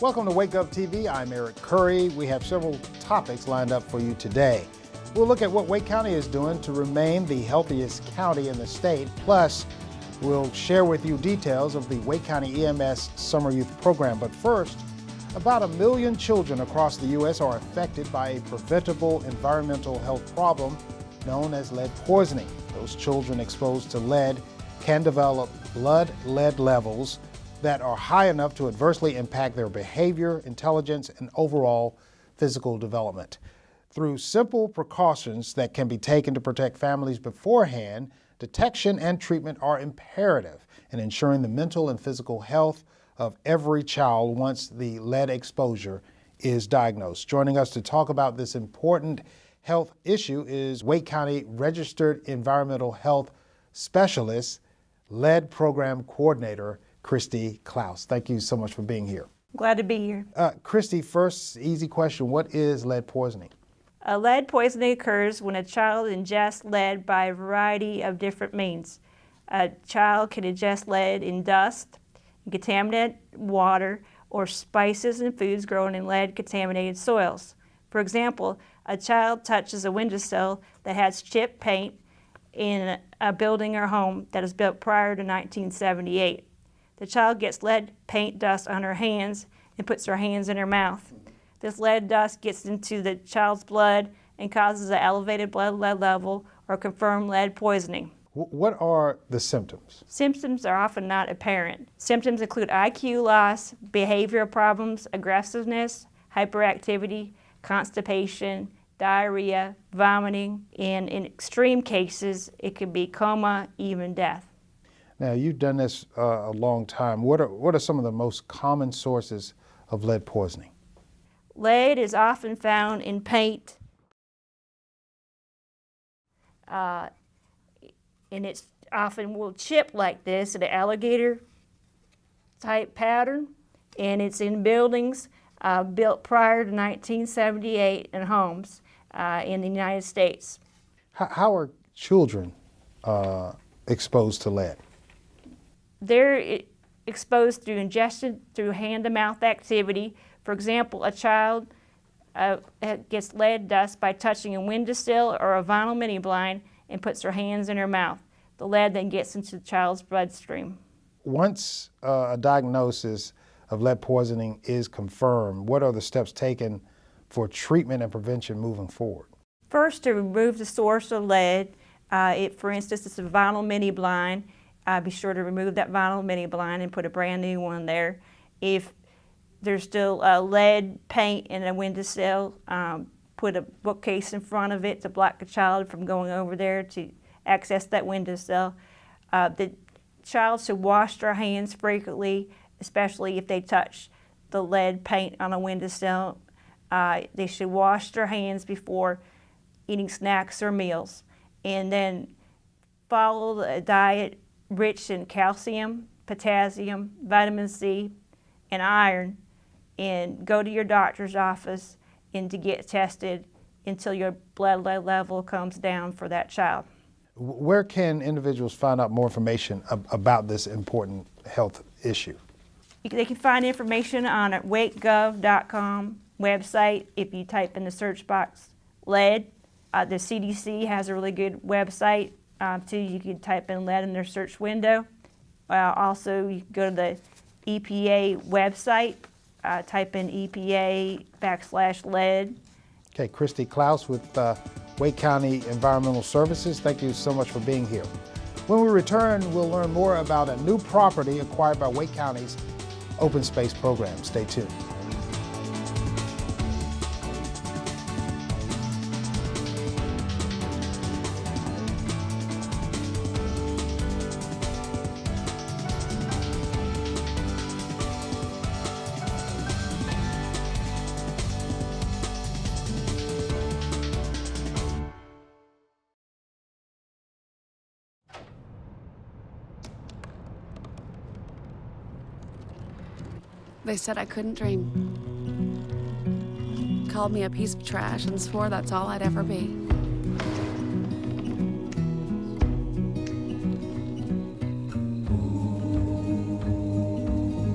Welcome to WakeGOV TV. I'm Eric Curry. We have several topics lined up for you today. We'll look at what Wake County is doing to remain the healthiest county in the state. Plus, we'll share with you details of the Wake County EMS Summer Youth Program. But first, about 1 million children across the U.S. are affected by a preventable environmental health problem known as lead poisoning. Those children exposed to lead can develop blood lead levels that are high enough to adversely impact their behavior, intelligence, and overall physical development. Through simple precautions that can be taken to protect families beforehand, detection and treatment are imperative in ensuring the mental and physical health of every child once the lead exposure is diagnosed. Joining us to talk about this important health issue is Wake County Registered Environmental Health Specialist, Lead Program Coordinator, Christy Klaus. Thank you so much for being here. Glad to be here. Christy, first easy question, what is lead poisoning? Lead poisoning occurs when a child ingests lead by a variety of different means. A child can ingest lead in dust, in contaminated water, or spices and foods grown in lead-contaminated soils. For example, a child touches a windowsill that has chipped paint in a building or home that was built prior to 1978. The child gets lead paint dust on her hands and puts her hands in her mouth. This lead dust gets into the child's blood and causes an elevated blood lead level or confirmed lead poisoning. What are the symptoms? Symptoms are often not apparent. Symptoms include IQ loss, behavioral problems, aggressiveness, hyperactivity, constipation, diarrhea, vomiting, and in extreme cases, it could be coma, even death. Now, you've done this a long time. What are some of the most common sources of lead poisoning? Lead is often found in paint, and it's often will chip like this in an alligator type pattern, and it's in buildings built prior to 1978 in homes in the United States. How are children exposed to lead? They're exposed through ingestion, through hand-to-mouth activity. For example, a child gets lead dust by touching a windowsill or a vinyl mini blind and puts her hands in her mouth. The lead then gets into the child's bloodstream. Once a diagnosis of lead poisoning is confirmed, what are the steps taken for treatment and prevention moving forward? First, to remove the source of lead. For instance, it's a vinyl mini blind. Be sure to remove that vinyl mini blind and put a brand new one there. If there's still lead paint in a windowsill, put a bookcase in front of it to block the child from going over there to access that windowsill. The child should wash their hands frequently, especially if they touch the lead paint on a windowsill. They should wash their hands before eating snacks or meals, and then follow a diet rich in calcium, potassium, vitamin C, and iron, and go to your doctor's office and to get tested until your blood lead level comes down for that child. Where can individuals find out more information about this important health issue? They can find information on our WakeGOV.com website. If you type in the search box lead, the CDC has a really good website too. You can type in lead in their search window. Also, you can go to the EPA website, type in EPA/lead. Okay, Christy Klaus with Wake County Environmental Services. Thank you so much for being here. When we return, we'll learn more about a new property acquired by Wake County's open space program. Stay tuned. They said I couldn't dream. Called me a piece of trash and swore that's all I'd ever be.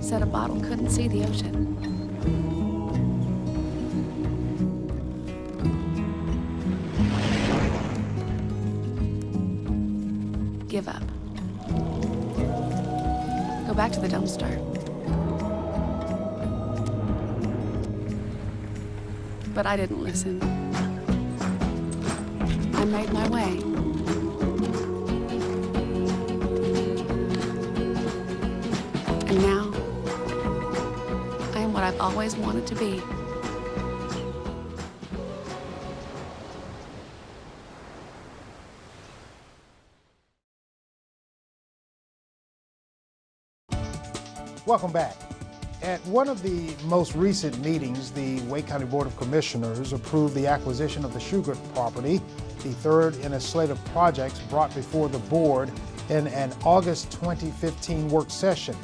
Said a bottle couldn't see the ocean. Give up. Go back to the dumpster. But I didn't listen. I made my way. And now, I am what I've always wanted to be. Welcome back. At one of the most recent meetings, the Wake County Board of Commissioners approved the acquisition of the Shugart property, the third in a slate of projects brought before the board in an August 2015 work session.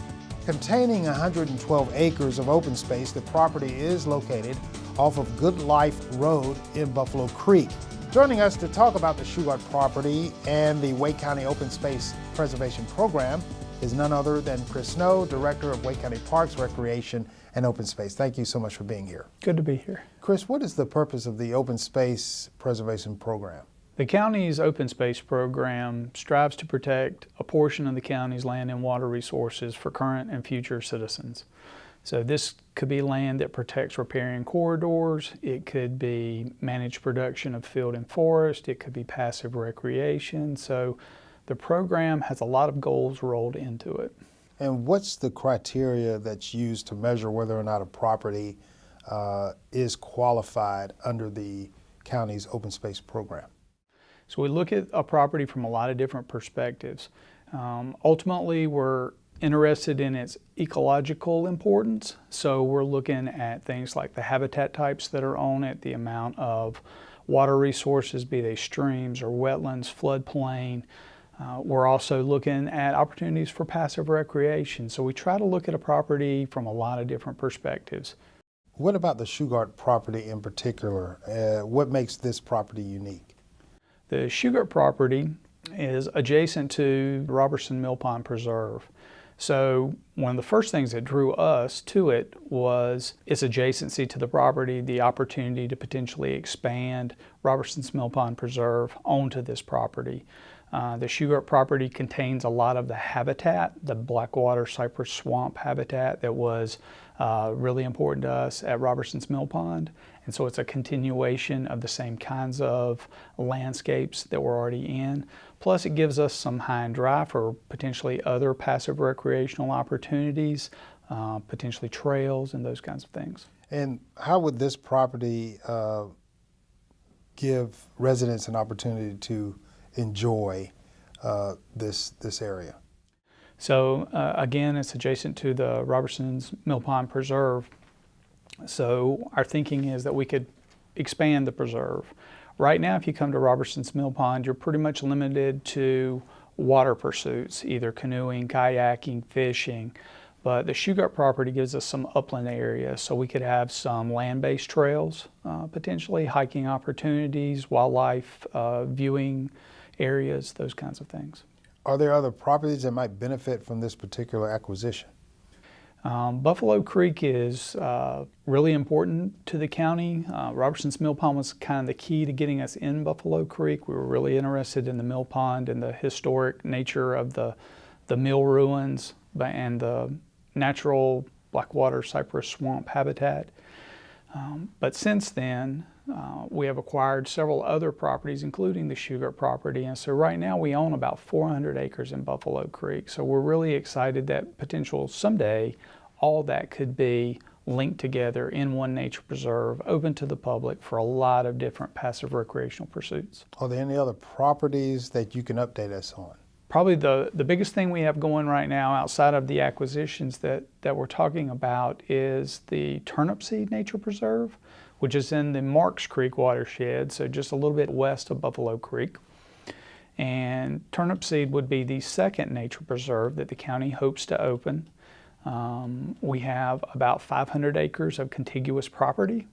Containing 112 acres of open space, the property is located off of Good Life Road in Buffalo Creek. Joining us to talk about the Shugart property and the Wake County Open Space Preservation Program is none other than Chris Snow, Director of Wake County Parks, Recreation, and Open Space. Thank you so much for being here. Good to be here. Chris, what is the purpose of the Open Space Preservation Program? The county's open space program strives to protect a portion of the county's land and water resources for current and future citizens. So this could be land that protects riparian corridors, it could be managed production of field and forest, it could be passive recreation. So the program has a lot of goals rolled into it. And what's the criteria that's used to measure whether or not a property is qualified under the county's open space program? So we look at a property from a lot of different perspectives. Ultimately, we're interested in its ecological importance. So we're looking at things like the habitat types that are on it, the amount of water resources, be they streams or wetlands, floodplain. We're also looking at opportunities for passive recreation. So we try to look at a property from a lot of different perspectives. What about the Shugart property in particular? What makes this property unique? The Shugart property is adjacent to Robertson Mill Pond Preserve. So one of the first things that drew us to it was its adjacency to the property, the opportunity to potentially expand Robertson's Mill Pond Preserve onto this property. The Shugart property contains a lot of the habitat, the Blackwater cypress swamp habitat that was really important to us at Robertson's Mill Pond. And so it's a continuation of the same kinds of landscapes that we're already in. Plus it gives us some high and dry for potentially other passive recreational opportunities, potentially trails and those kinds of things. And how would this property give residents an opportunity to enjoy this area? So again, it's adjacent to the Robertson's Mill Pond Preserve. So our thinking is that we could expand the preserve. Right now, if you come to Robertson's Mill Pond, you're pretty much limited to water pursuits, either canoeing, kayaking, fishing. But the Shugart property gives us some upland area, so we could have some land-based trails, potentially hiking opportunities, wildlife viewing areas, those kinds of things. Are there other properties that might benefit from this particular acquisition? Buffalo Creek is really important to the county. Robertson's Mill Pond was kind of the key to getting us in Buffalo Creek. We were really interested in the mill pond and the historic nature of the mill ruins and the natural Blackwater cypress swamp habitat. But since then, we have acquired several other properties, including the Shugart property. And so right now we own about 400 acres in Buffalo Creek. So we're really excited that potential someday all that could be linked together in one nature preserve, open to the public for a lot of different passive recreational pursuits. Are there any other properties that you can update us on? Probably the biggest thing we have going right now outside of the acquisitions that we're talking about is the Turnip Seed Nature Preserve, which is in the Marks Creek watershed, so just a little bit west of Buffalo Creek. And Turnip Seed would be the second nature preserve that the county hopes to open. We have about 500 acres of contiguous property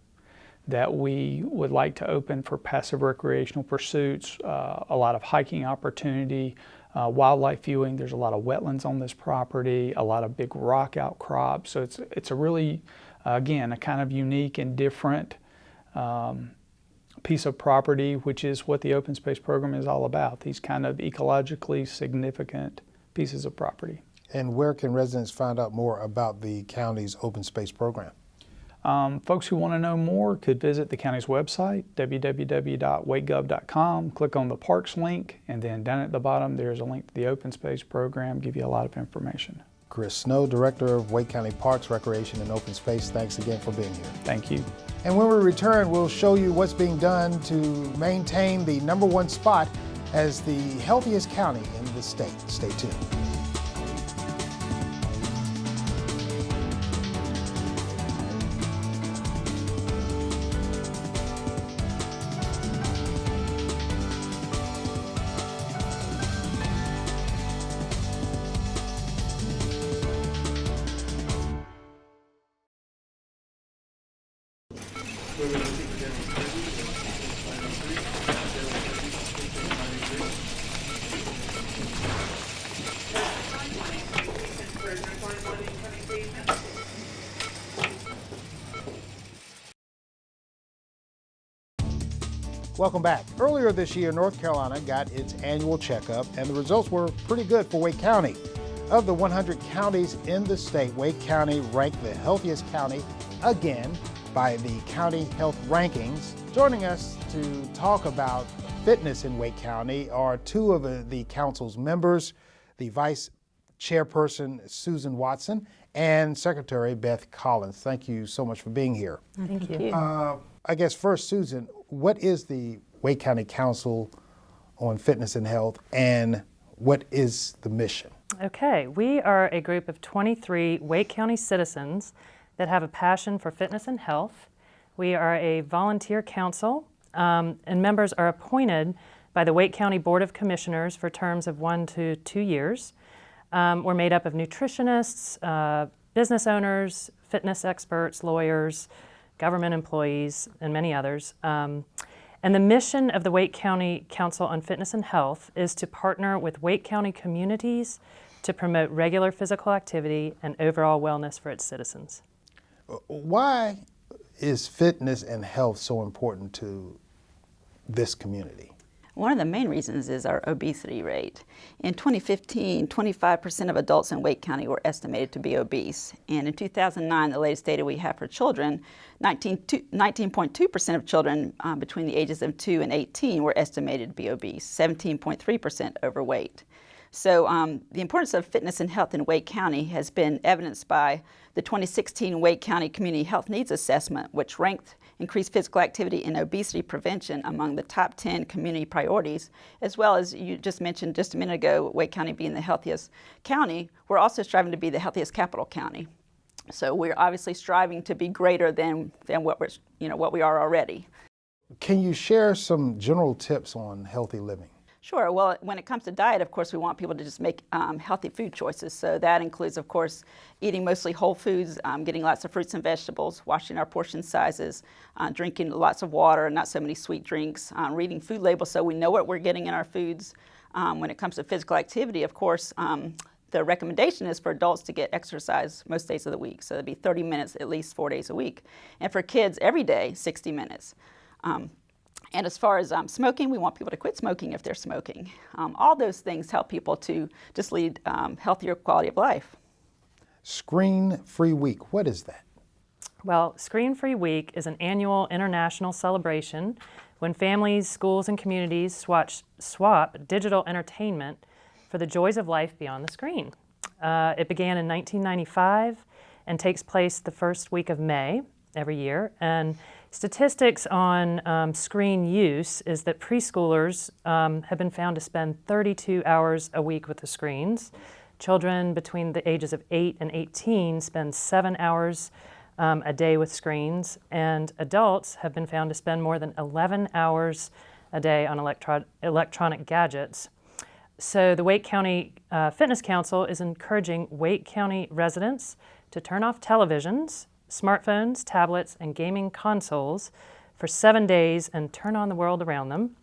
that we would like to open for passive recreational pursuits, a lot of hiking opportunity, wildlife viewing. There's a lot of wetlands on this property, a lot of big rock outcrops. So it's a really Again, a kind of unique and different piece of property, which is what the open space program is all about, these kind of ecologically significant pieces of property. And where can residents find out more about the county's open space program? Folks who want to know more could visit the county's website, www.wakegov.com, click on the parks link, and then down at the bottom there's a link to the open space program, give you a lot of information. Chris Snow, Director of Wake County Parks, Recreation, and Open Space, thanks again for being here. Thank you. And when we return, we'll show you what's being done to maintain the #1 spot as the healthiest county in the state. Stay tuned. Welcome back. Earlier this year, North Carolina got its annual checkup, and the results were pretty good for Wake County. Of the 100 counties in the state, Wake County ranked the healthiest county again by the County Health Rankings. Joining us to talk about fitness in Wake County are two of the council's members, the Vice Chairperson Susan Watson and Secretary Beth Collins. Thank you so much for being here. Thank you. I guess first, Susan, what is the Wake County Council on Fitness and Health, and what is the mission? Okay, we are a group of 23 Wake County citizens that have a passion for fitness and health. We are a volunteer council, and members are appointed by the Wake County Board of Commissioners for terms of 1 to 2 years. We're made up of nutritionists, business owners, fitness experts, lawyers, government employees, and many others. And the mission of the Wake County Council on Fitness and Health is to partner with Wake County communities to promote regular physical activity and overall wellness for its citizens. Why is fitness and health so important to this community? One of the main reasons is our obesity rate. In 2015, 25% of adults in Wake County were estimated to be obese. And in 2009, the latest data we have for children, 19.2% of children between the ages of 2 and 18 were estimated to be obese, 17.3% overweight. So the importance of fitness and health in Wake County has been evidenced by the 2016 Wake County Community Health Needs Assessment, which ranked increased physical activity and obesity prevention among the top 10 community priorities, as well as you just mentioned just a minute ago, Wake County being the healthiest county. We're also striving to be the healthiest capital county. So we're obviously striving to be greater than what we are already. Can you share some general tips on healthy living? Sure. Well, when it comes to diet, of course, we want people to just make healthy food choices. So that includes, of course, eating mostly whole foods, getting lots of fruits and vegetables, watching our portion sizes, drinking lots of water and not so many sweet drinks, reading food labels so we know what we're getting in our foods. When it comes to physical activity, of course, the recommendation is for adults to get exercise most days of the week. So it'd be 30 minutes at least 4 days a week. And for kids, every day, 60 minutes. And as far as smoking, we want people to quit smoking if they're smoking. All those things help people to just lead healthier quality of life. Screen-Free Week, what is that? Well, Screen-Free Week is an annual international celebration when families, schools, and communities swap digital entertainment for the joys of life beyond the screen. It began in 1995 and takes place the first week of May every year. And statistics on screen use is that preschoolers have been found to spend 32 hours a week with the screens. Children between the ages of 8 and 18 spend 7 hours a day with screens, and adults have been found to spend more than 11 hours a day on electronic gadgets. So the Wake County Fitness Council is encouraging Wake County residents to turn off televisions, smartphones, tablets, and gaming consoles for 7 days and turn on the world around them.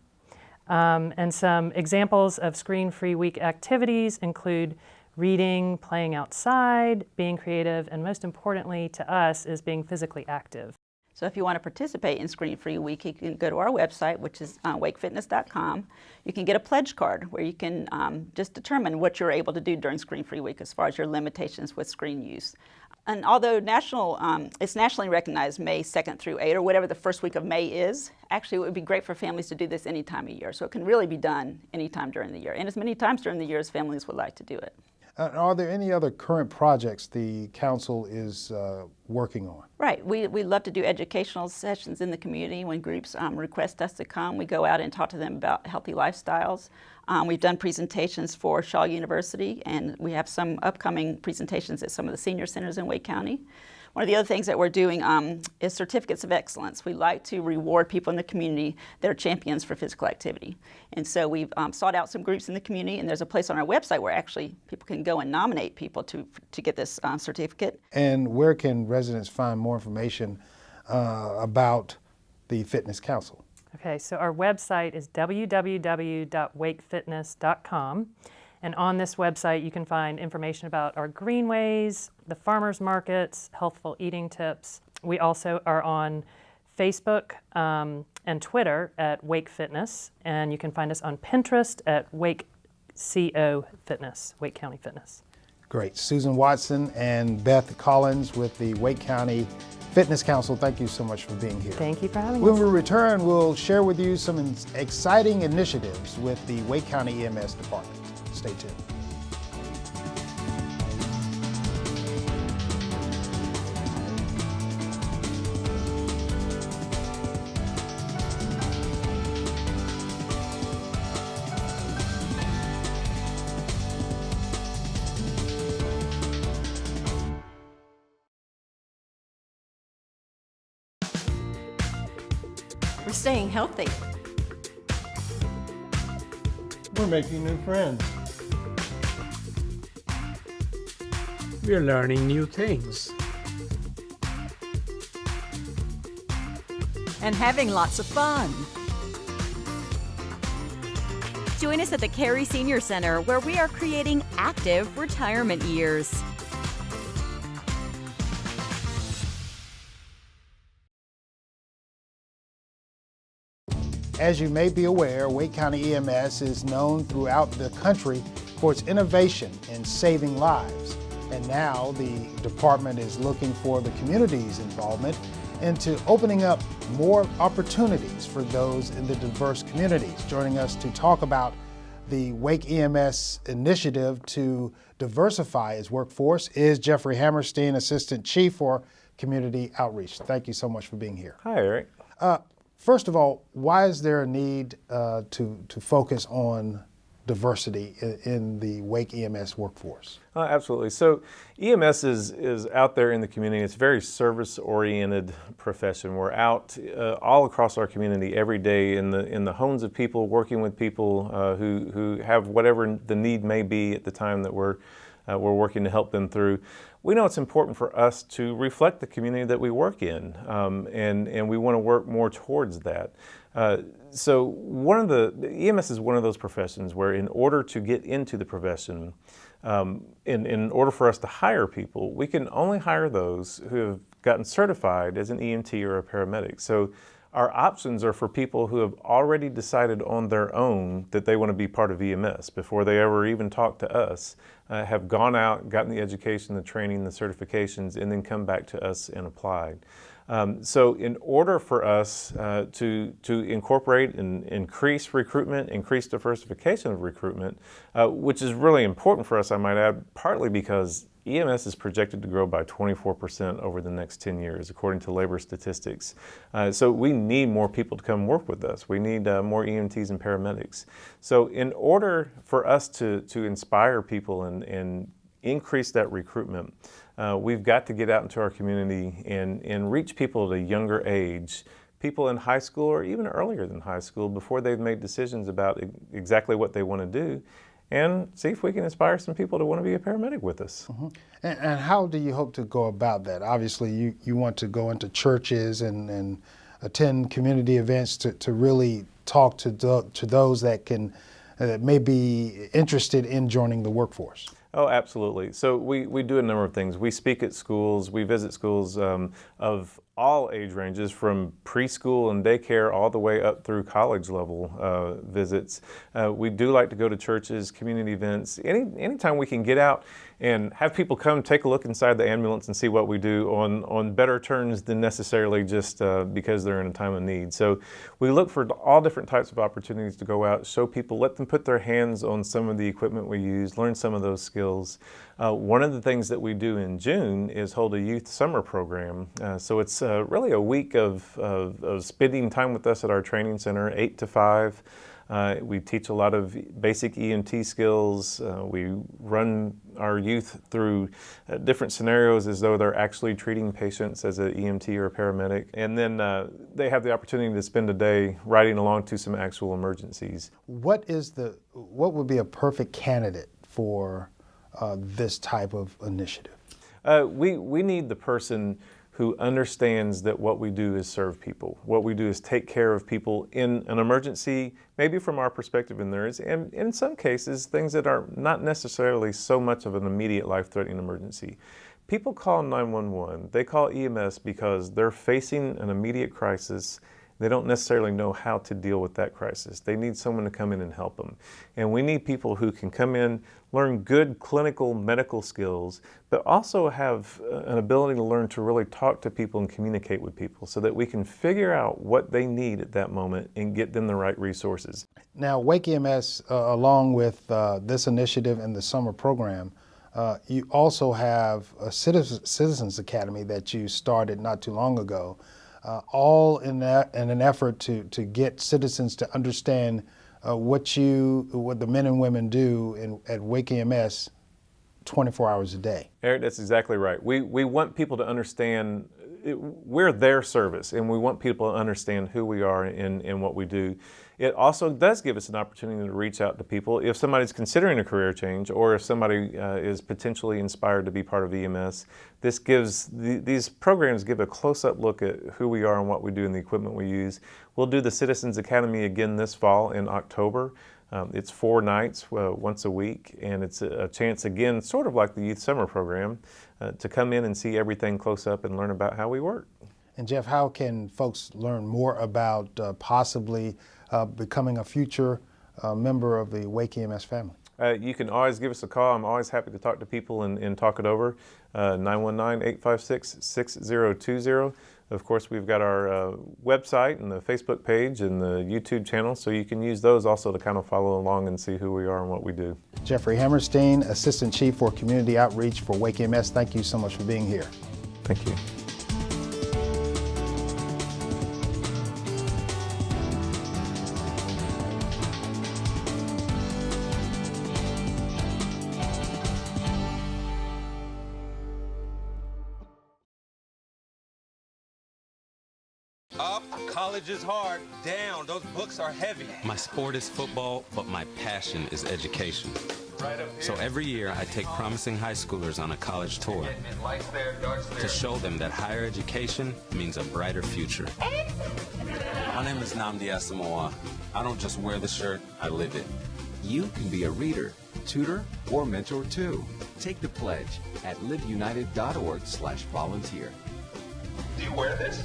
And some examples of Screen-Free Week activities include reading, playing outside, being creative, and most importantly to us is being physically active. So if you want to participate in Screen Free Week, you can go to our website, which is wakefitness.com. You can get a pledge card where you can just determine what you're able to do during Screen Free Week as far as your limitations with screen use. And although it's nationally recognized May 2nd through 8th, or whatever the first week of May is, actually it would be great for families to do this any time of year. So it can really be done anytime during the year, and as many times during the year as families would like to do it. Are there any other current projects the council is working on? Right. We love to do educational sessions in the community. When groups request us to come, we go out and talk to them about healthy lifestyles. We've done presentations for Shaw University, and we have some upcoming presentations at some of the senior centers in Wake County. One of the other things that we're doing is certificates of excellence. We like to reward people in the community that are champions for physical activity. And so we've sought out some groups in the community, and there's a place on our website where actually people can go and nominate people to get this certificate. And where can residents find more information about the Fitness Council? Okay, so our website is www.wakefitness.com. And on this website, you can find information about our greenways, the farmers markets, healthful eating tips. We also are on Facebook and Twitter at Wake Fitness, and you can find us on Pinterest at WakeCO Fitness, Wake County Fitness. Great. Susan Watson and Beth Collins with the Wake County Fitness Council, thank you so much for being here. Thank you for having When us. we return, we'll share with you some exciting initiatives with the Wake County EMS Department. Stay tuned. We're staying healthy. We're making new friends. We're learning new things. And having lots of fun. Join us at the Kerry Senior Center, where we are creating active retirement years. As you may be aware, Wake County EMS is known throughout the country for its innovation in saving lives. And now the department is looking for the community's involvement into opening up more opportunities for those in the diverse communities. Joining us to talk about the Wake EMS initiative to diversify its workforce is Jeffrey Hammerstine, Assistant Chief for Community Outreach. Thank you so much for being here. Hi, Eric. First of all, why is there a need to focus on diversity in the Wake EMS workforce? Absolutely. So EMS is out there in the community. It's a very service-oriented profession. We're out all across our community every day in the homes of people, working with people who have whatever the need may be at the time that we're working to help them through. We know it's important for us to reflect the community that we work in, and we want to work more towards that. So EMS is one of those professions where in order to get into the profession, in order for us to hire people, we can only hire those who have gotten certified as an EMT or a paramedic. So our options are for people who have already decided on their own that they want to be part of EMS before they ever even talk to us, have gone out, gotten the education, the training, the certifications, and then come back to us and applied. So in order for us to incorporate and increase recruitment, increase diversification of recruitment, which is really important for us, I might add, partly because EMS is projected to grow by 24% over the next 10 years, according to labor statistics. So we need more people to come work with us. We need more EMTs and paramedics. So in order for us to inspire people and increase that recruitment, we've got to get out into our community and reach people at a younger age, people in high school or even earlier than high school, before they've made decisions about exactly what they want to do, and see if we can inspire some people to want to be a paramedic with us. Mm-hmm. And how do you hope to go about that? Obviously, you want to go into churches and attend community events to really talk to those that may be interested in joining the workforce. Oh, absolutely. So we do a number of things. We speak at schools. We visit schools of all age ranges, from preschool and daycare all the way up through college level visits. We do like to go to churches, community events. Anytime we can get out and have people come take a look inside the ambulance and see what we do on better terms than necessarily just because they're in a time of need. So we look for all different types of opportunities to go out, show people, let them put their hands on some of the equipment we use, learn some of those skills. One of the things that we do in June is hold a youth summer program. So it's really a week of spending time with us at our training center, 8 to 5. We teach a lot of basic EMT skills. We run our youth through different scenarios as though they're actually treating patients as an EMT or a paramedic. And then they have the opportunity to spend a day riding along to some actual emergencies. What would be a perfect candidate for this type of initiative? We need the person who understands that what we do is serve people. What we do is take care of people in an emergency, maybe from our perspective in theirs, and in some cases, things that are not necessarily so much of an immediate life-threatening emergency. People call 911, they call EMS because they're facing an immediate crisis. They don't necessarily know how to deal with that crisis. They need someone to come in and help them. And we need people who can come in, learn good clinical medical skills, but also have an ability to learn to really talk to people and communicate with people so that we can figure out what they need at that moment and get them the right resources. Now, Wake EMS, along with this initiative and the summer program, you also have a Citizens Academy that you started not too long ago. All in an effort to get citizens to understand what the men and women do at Wake EMS 24 hours a day. Eric, that's exactly right. We want people to understand we're their service, and we want people to understand who we are and what we do. It also does give us an opportunity to reach out to people if somebody's considering a career change or if somebody is potentially inspired to be part of EMS. These programs give a close-up look at who we are and what we do and the equipment we use. We'll do the Citizens Academy again this fall in October. It's 4 nights, once a week, and it's a chance again, sort of like the Youth Summer Program, to come in and see everything close up and learn about how we work. And Jeff, how can folks learn more about possibly becoming a future member of the Wake EMS family? You can always give us a call. I'm always happy to talk to people and talk it over. 919-856-6020. Of course, we've got our website and the Facebook page and the YouTube channel, so you can use those also to kind of follow along and see who we are and what we do. Jeffrey Hammerstine, Assistant Chief for Community Outreach for Wake EMS, thank you so much for being here. Thank you. Up, college is hard. Down, those books are heavy. My sport is football, but my passion is education. So every year I take promising high schoolers on a college tour to show them that higher education means a brighter future. My name is Nnamdi Asamoah. I don't just wear the shirt, I live it. You can be a reader, tutor, or mentor too. Take the pledge at liveunited.org/volunteer. Do you wear this?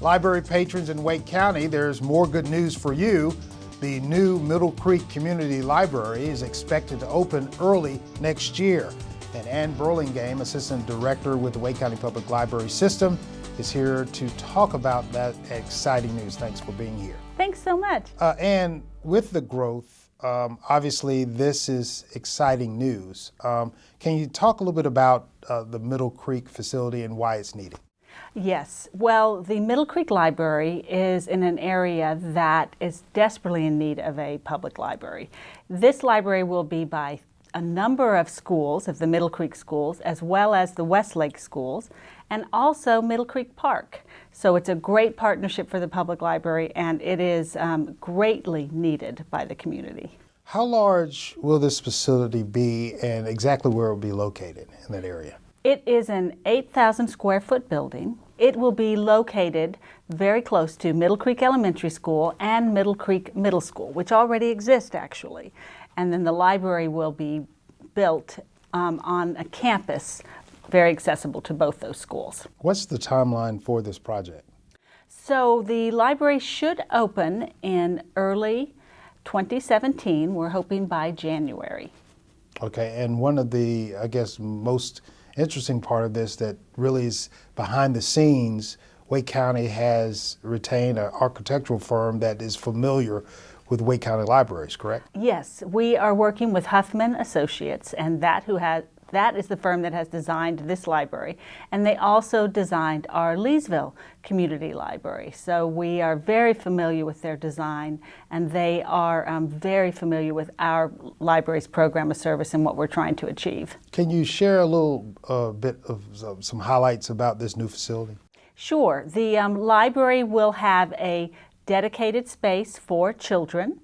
Library patrons in Wake County, there's more good news for you. The new Middle Creek Community Library is expected to open early next year. And Ann Burlingame, Assistant Director with the Wake County Public Library System, is here to talk about that exciting news. Thanks for being here. Thanks so much. And with the growth, obviously this is exciting news. Can you talk a little bit about the Middle Creek facility and why it's needed? Yes. Well, the Middle Creek Library is in an area that is desperately in need of a public library. This library will be by a number of schools, of the Middle Creek schools, as well as the Westlake schools, and also Middle Creek Park. So it's a great partnership for the public library, and it is greatly needed by the community. How large will this facility be, and exactly where it will be located in that area? It is an 8,000 square foot building. It will be located very close to Middle Creek Elementary School and Middle Creek Middle School, which already exist actually. And then the library will be built on a campus very accessible to both those schools. What's the timeline for this project? So the library should open in early 2017. We're hoping by January. Okay, and one of the, I guess, most interesting part of this that really is behind the scenes, Wake County has retained an architectural firm that is familiar with Wake County libraries, correct? Yes, we are working with Huffman Associates, and that is the firm that has designed this library. And they also designed our Leesville Community Library. So we are very familiar with their design, and they are very familiar with our library's program of service and what we're trying to achieve. Can you share a little bit of some highlights about this new facility? Sure. The library will have a dedicated space for children.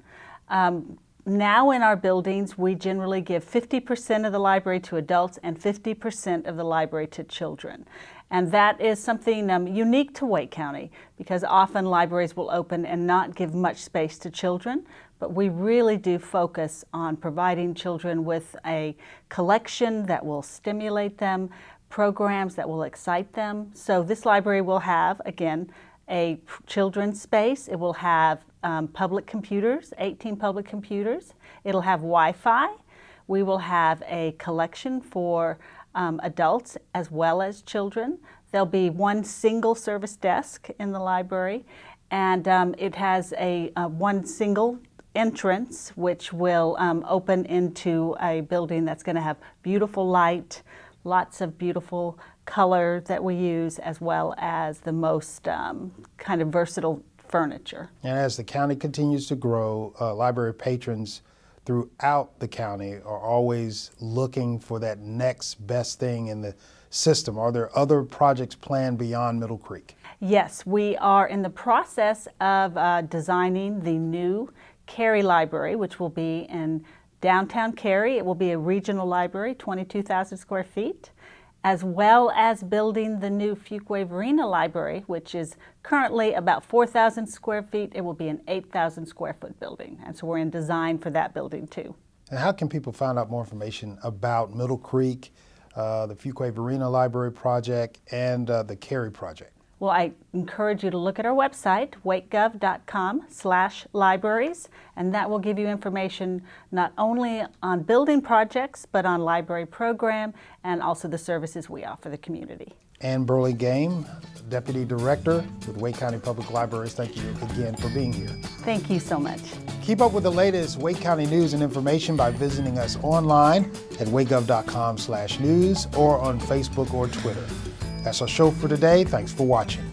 Now in our buildings, we generally give 50% of the library to adults and 50% of the library to children. And that is something unique to Wake County, because often libraries will open and not give much space to children, but we really do focus on providing children with a collection that will stimulate them, programs that will excite them. So this library will have, again, a children's space. It will have public computers, 18 public computers. It'll have Wi-Fi. We will have a collection for adults as well as children. There'll be one single service desk in the library, and it has a one single entrance which will open into a building that's going to have beautiful light, lots of beautiful color that we use, as well as the most kind of versatile furniture. And as the county continues to grow, library patrons throughout the county are always looking for that next best thing in the system. Are there other projects planned beyond Middle Creek? Yes, we are in the process of designing the new Kerry Library, which will be in downtown Kerry. It will be a regional library, 22,000 square feet, as well as building the new Fuquay Arena Library, which is currently about 4,000 square feet. It will be an 8,000 square foot building. And so we're in design for that building too. And how can people find out more information about Middle Creek, the Fuquay Arena Library project, and the Kerry project? Well, I encourage you to look at our website, wakegov.com/libraries, and that will give you information not only on building projects, but on library program and also the services we offer the community. Ann Burley-Game, Deputy Director with Wake County Public Libraries, thank you again for being here. Thank you so much. Keep up with the latest Wake County news and information by visiting us online at wakegov.com/news or on Facebook or Twitter. That's our show for today. Thanks for watching.